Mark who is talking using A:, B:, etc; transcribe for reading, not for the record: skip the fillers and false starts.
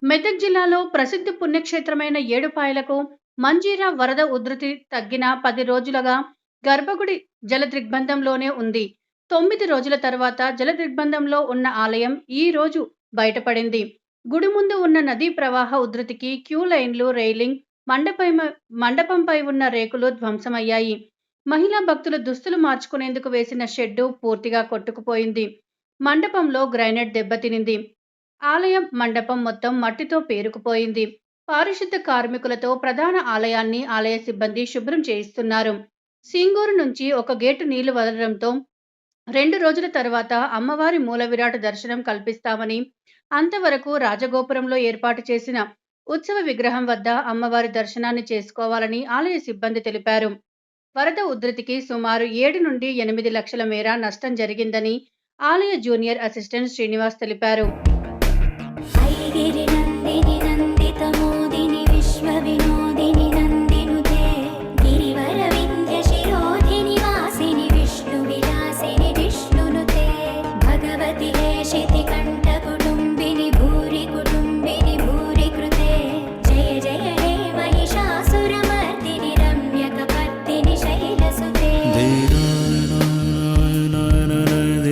A: మెదక్ జిల్లాలో ప్రసిద్ధ పుణ్యక్షేత్రమైన ఏడుపాయలకు మంజీరా వరద ఉధృతి తగ్గిన 10 రోజులుగా గర్భగుడి జలదిగ్బంధంలోనే ఉంది. 9 రోజుల తర్వాత జలదిగ్బంధంలో ఉన్న ఆలయం ఈ రోజు బయటపడింది. గుడి ముందు ఉన్న నదీ ప్రవాహ ఉధృతికి క్యూ లైన్లు, రైలింగ్, మండపంపై ఉన్న రేకులు ధ్వంసమయ్యాయి. మహిళా భక్తులు దుస్తులు మార్చుకునేందుకు వేసిన షెడ్డు పూర్తిగా కొట్టుకుపోయింది. మండపంలో గ్రానైట్ దెబ్బతినింది. ఆలయం మండపం మొత్తం మట్టితో పేరుకుపోయింది. పారిశుద్ధ కార్మికులతో ప్రధాన ఆలయాన్ని ఆలయ సిబ్బంది శుభ్రం చేయిస్తున్నారు. సింగూరు నుంచి ఒక గేటు నీళ్లు వదలడంతో 2 రోజుల తర్వాత అమ్మవారి మూల విరాట్ దర్శనం కల్పిస్తామని, అంతవరకు రాజగోపురంలో ఏర్పాటు చేసిన ఉత్సవ విగ్రహం వద్ద అమ్మవారి దర్శనాన్ని చేసుకోవాలని ఆలయ సిబ్బంది తెలిపారు. వరద ఉధృతికి సుమారు 7 నుండి 8 లక్షల మేర నష్టం జరిగిందని ఆలయ జూనియర్ అసిస్టెంట్ శ్రీనివాస్ తెలిపారు.